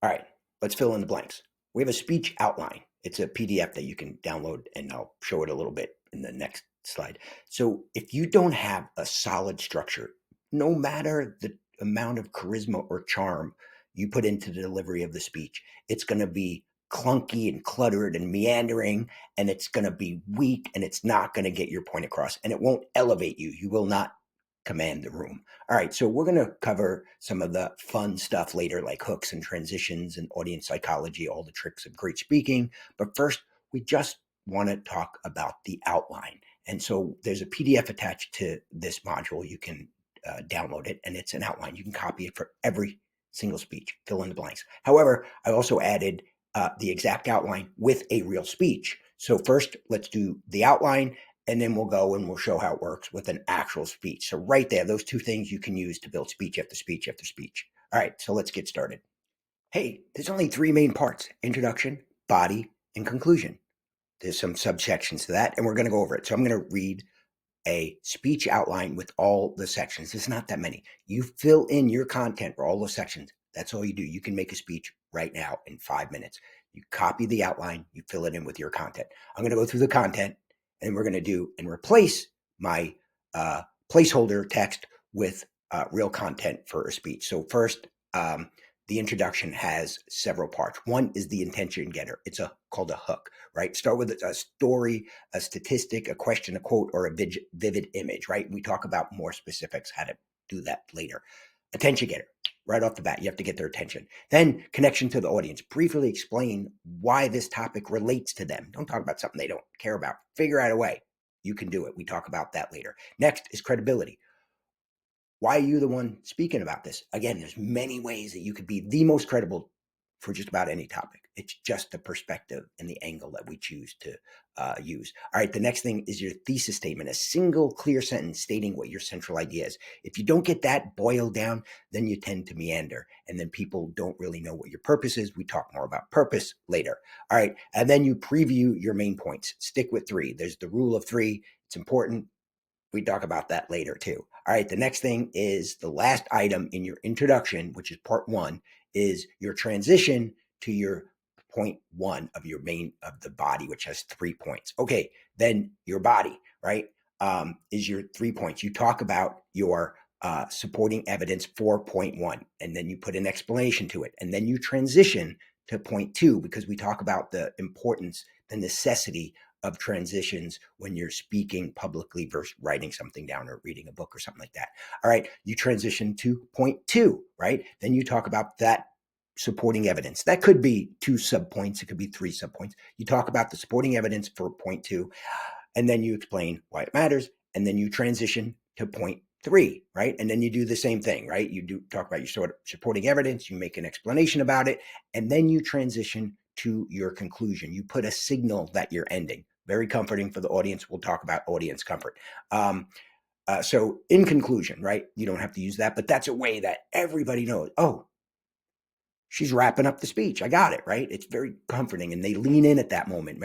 All right, let's fill in the blanks. We have a speech outline. It's a PDF that you can download, and I'll show it a little bit in the next slide. So if you don't have a solid structure, no matter the amount of charisma or charm you put into the delivery of the speech, it's going to be clunky and cluttered and meandering, and it's going to be weak, and it's not going to get your point across, and it won't elevate you. You will not command the room. All right, so we're going to cover some of the fun stuff later, like hooks and transitions and audience psychology, all the tricks of great speaking. But first, we just want to talk about the outline. And so there's a PDF attached to this module. You can download it, and it's an outline. You can copy it for every single speech, fill in the blanks. However, I also added the exact outline with a real speech. So first, let's do the outline, and then we'll go and we'll show how it works with an actual speech. So right there, those two things you can use to build speech after speech after speech. All right, so let's get started. Hey, there's only three main parts: introduction, body, and conclusion. There's some subsections to that, and we're going to go over it. So I'm going to read a speech outline with all the sections. There's not that many. You fill in your content for all the sections. That's all you do. You can make a speech right now in 5 minutes. You copy the outline, you fill it in with your content. I'm going to go through the content, and we're going to do and replace my placeholder text with real content for a speech. So first, the introduction has several parts. One is the intention getter. It's called a hook, right? Start with a story, a statistic, a question, a quote, or a vivid image, right? We talk about more specifics, how to do that later. Attention getter, right off the bat, you have to get their attention. Then connection to the audience. Briefly explain why this topic relates to them. Don't talk about something they don't care about. Figure out a way. You can do it. We talk about that later. Next is credibility. Why are you the one speaking about this? Again, there's many ways that you could be the most credible for just about any topic. It's just the perspective and the angle that we choose to use. All right, the next thing is your thesis statement, a single clear sentence stating what your central idea is. If you don't get that boiled down, then you tend to meander, and then people don't really know what your purpose is. We talk more about purpose later. All right, and then you preview your main points. Stick with three. There's the rule of three. It's important. We talk about that later too. All right, the next thing is the last item in your introduction, which is part one, is your transition to your point one of your main of the body, which has 3 points. Okay, then your body, right, is your 3 points. You talk about your supporting evidence for point one, and then you put an explanation to it, and then you transition to point two, because we talk about the importance, the necessity of transitions when you're speaking publicly versus writing something down or reading a book or something like that. All right, you transition to point two, right? Then you talk about that supporting evidence. That could be 2 subpoints. It could be 3 subpoints. You talk about the supporting evidence for point two, and then you explain why it matters, and then you transition to point three, right? And then you do the same thing, right? You do talk about your supporting evidence, you make an explanation about it, and then you transition to your conclusion. You put a signal that you're ending. Very comforting for the audience. We'll talk about audience comfort. So in conclusion, right? You don't have to use that, but that's a way that everybody knows, oh, she's wrapping up the speech. I got it, right? It's very comforting, and they lean in at that moment.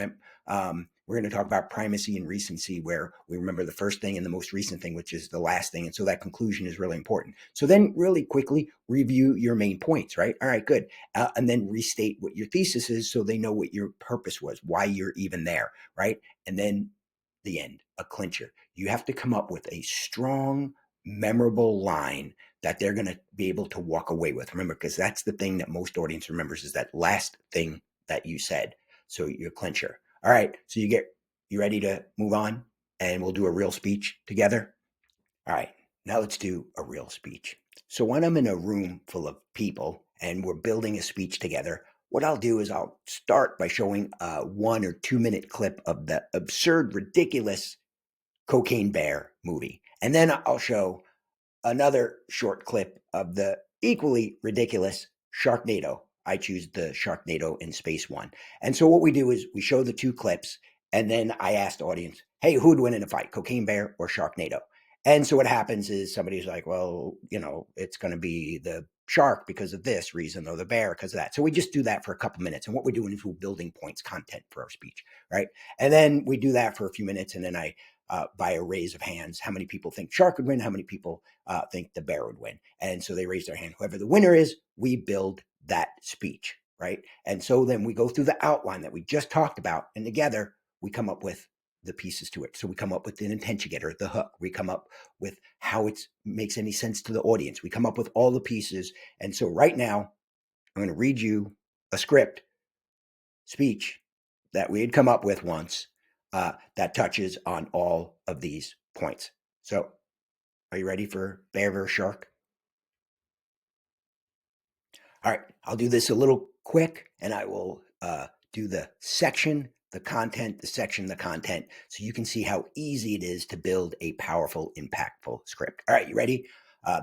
We're going to talk about primacy and recency, where we remember the first thing and the most recent thing, which is the last thing. And so that conclusion is really important. So then really quickly review your main points, right? All right, good. And then restate what your thesis is so they know what your purpose was, why you're even there, right? And then the end, a clincher. You have to come up with a strong, memorable line that they're going to be able to walk away with. Remember, because that's the thing that most audience remembers, is that last thing that you said. So your clincher. All right. So you ready to move on, and we'll do a real speech together. All right. Now let's do a real speech. So when I'm in a room full of people and we're building a speech together, what I'll do is I'll start by showing a 1 or 2 minute clip of the absurd, ridiculous Cocaine Bear movie. And then I'll show another short clip of the equally ridiculous Sharknado. I choose the Sharknado in Space One. And so what we do is we show the 2 clips, and then I ask the audience, hey, who'd win in a fight, Cocaine Bear or Sharknado? And so what happens is somebody's like, well, it's going to be the shark because of this reason, or the bear because of that. So we just do that for a couple minutes. And what we're doing is we're building points, content for our speech, right? And then we do that for a few minutes, and then I by a raise of hands, how many people think shark would win, how many people think the bear would win. And so they raise their hand. Whoever the winner is, we build that speech, right? And so then we go through the outline that we just talked about, and together we come up with the pieces to it. So we come up with an intention getter, the hook. We come up with how it makes any sense to the audience. We come up with all the pieces. And so right now, I'm going to read you a script speech that we had come up with once that touches on all of these points. So, are you ready for Bear vs. Shark? All right, I'll do this a little quick, and I will do the section, the content, the section, the content, so you can see how easy it is to build a powerful, impactful script. All right, you ready?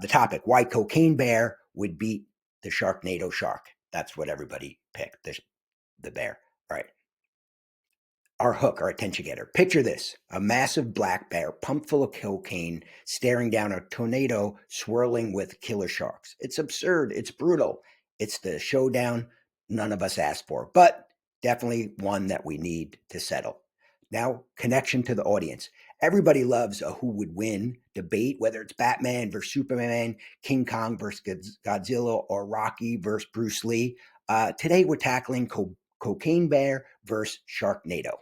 The topic: why Cocaine Bear would beat the Sharknado shark. That's what everybody picked. The bear. All right. Our hook, our attention getter. Picture this: a massive black bear pumped full of cocaine staring down a tornado swirling with killer sharks. It's absurd. It's brutal. It's the showdown none of us asked for, but definitely one that we need to settle. Now, connection to the audience. Everybody loves a who would win debate, whether it's Batman versus Superman, King Kong versus Godzilla, or Rocky versus Bruce Lee. Today, we're tackling Cocaine Bear versus Sharknado.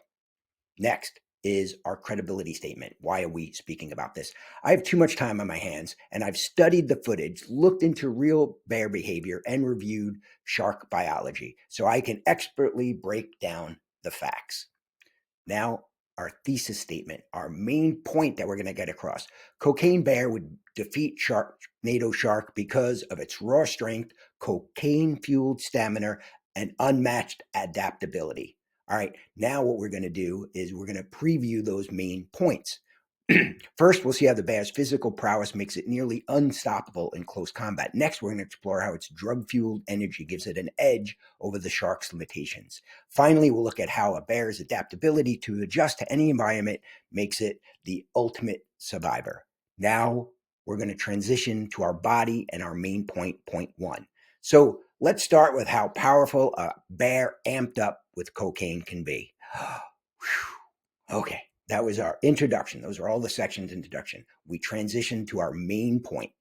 Next is our credibility statement. Why are we speaking about this? I have too much time on my hands, and I've studied the footage, looked into real bear behavior, and reviewed shark biology, so I can expertly break down the facts. Now, our thesis statement, our main point that we're going to get across. Cocaine Bear would defeat Sharknado Shark because of its raw strength, cocaine-fueled stamina, and unmatched adaptability. All right, now what we're going to do is we're going to preview those main points. First, we'll see how the bear's physical prowess makes it nearly unstoppable in close combat. Next, we're going to explore how its drug-fueled energy gives it an edge over the shark's limitations. Finally, we'll look at how a bear's adaptability to adjust to any environment makes it the ultimate survivor. Now, we're going to transition to our body and our main point, point one. So let's start with how powerful a bear amped up with cocaine can be. Okay, that was our introduction. Those are all the sections introduction. We transition to our main point.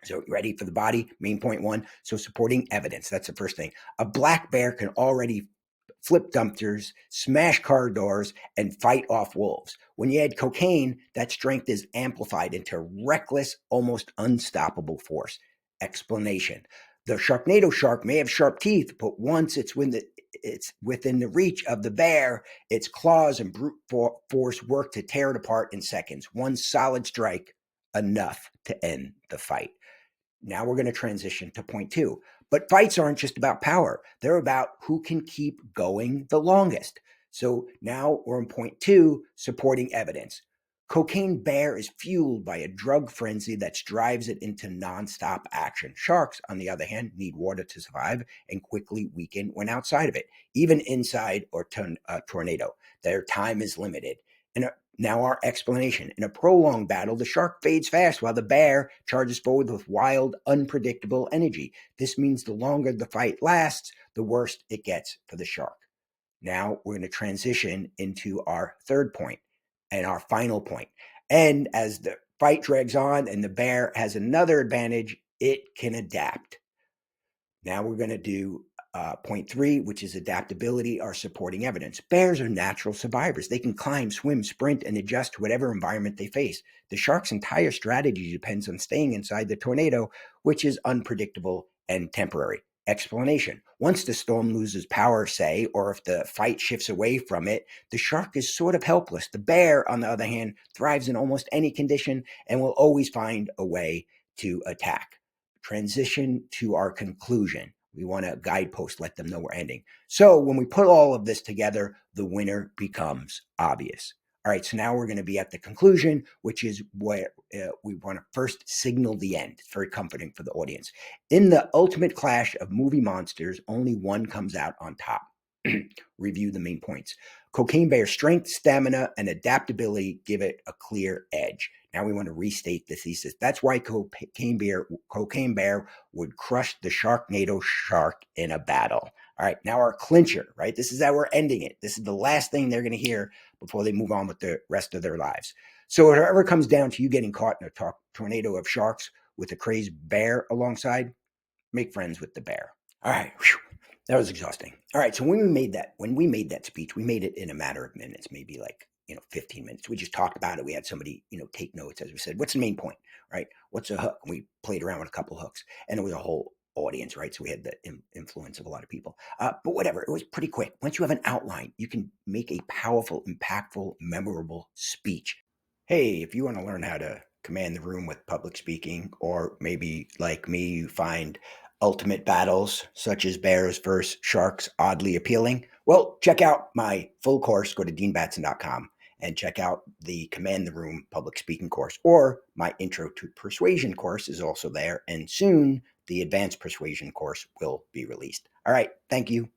So ready for the body, main point one. So supporting evidence, that's the first thing. A black bear can already flip dumpsters, smash car doors, and fight off wolves. When you add cocaine, that strength is amplified into reckless, almost unstoppable force. Explanation. The Sharknado shark may have sharp teeth, but once it's within the reach of the bear, its claws and brute force work to tear it apart in seconds. One solid strike, enough to end the fight. Now we're going to transition to point two. But fights aren't just about power. They're about who can keep going the longest. So now we're in point two, supporting evidence. Cocaine Bear is fueled by a drug frenzy that drives it into nonstop action. Sharks, on the other hand, need water to survive and quickly weaken when outside of it, even inside or tornado. Their time is limited. And now our explanation. In a prolonged battle, the shark fades fast while the bear charges forward with wild, unpredictable energy. This means the longer the fight lasts, the worse it gets for the shark. Now we're going to transition into our third point and our final point. And as the fight drags on and the bear has another advantage, it can adapt. Now we're going to do point three, which is adaptability or supporting evidence. Bears are natural survivors. They can climb, swim, sprint, and adjust to whatever environment they face. The shark's entire strategy depends on staying inside the tornado, which is unpredictable and temporary. Explanation. Once the storm loses power, say, or if the fight shifts away from it, the shark is sort of helpless. The bear, on the other hand, thrives in almost any condition and will always find a way to attack. Transition to our conclusion. We want a guidepost, let them know we're ending. So when we put all of this together, the winner becomes obvious. All right, so now we're going to be at the conclusion, which is where we want to first signal the end. It's very comforting for the audience. In the ultimate clash of movie monsters, only one comes out on top. Review the main points. Cocaine Bear's strength, stamina, and adaptability give it a clear edge. Now we want to restate the thesis. That's why Cocaine Bear would crush the Sharknado shark in a battle. All right, now our clincher, right? This is how we're ending it. This is the last thing they're going to hear before they move on with the rest of their lives. So if it ever comes down to you getting caught in a tornado of sharks with a crazed bear alongside, make friends with the bear. All right. Whew. That was exhausting. All right. So when we made that speech, we made it in a matter of minutes, maybe like, 15 minutes. We just talked about it. We had somebody, take notes as we said, what's the main point, right? What's a hook? And we played around with a couple hooks, and it was a whole audience, right? So we had the influence of a lot of people. But whatever, it was pretty quick. Once you have an outline, you can make a powerful, impactful, memorable speech. Hey, if you want to learn how to command the room with public speaking, or maybe like me, you find ultimate battles such as bears versus sharks oddly appealing, well, check out my full course. Go to deanbatson.com and check out the Command the Room public speaking course, or my Intro to Persuasion course is also there. And soon the Advanced Persuasion course will be released. All right. Thank you.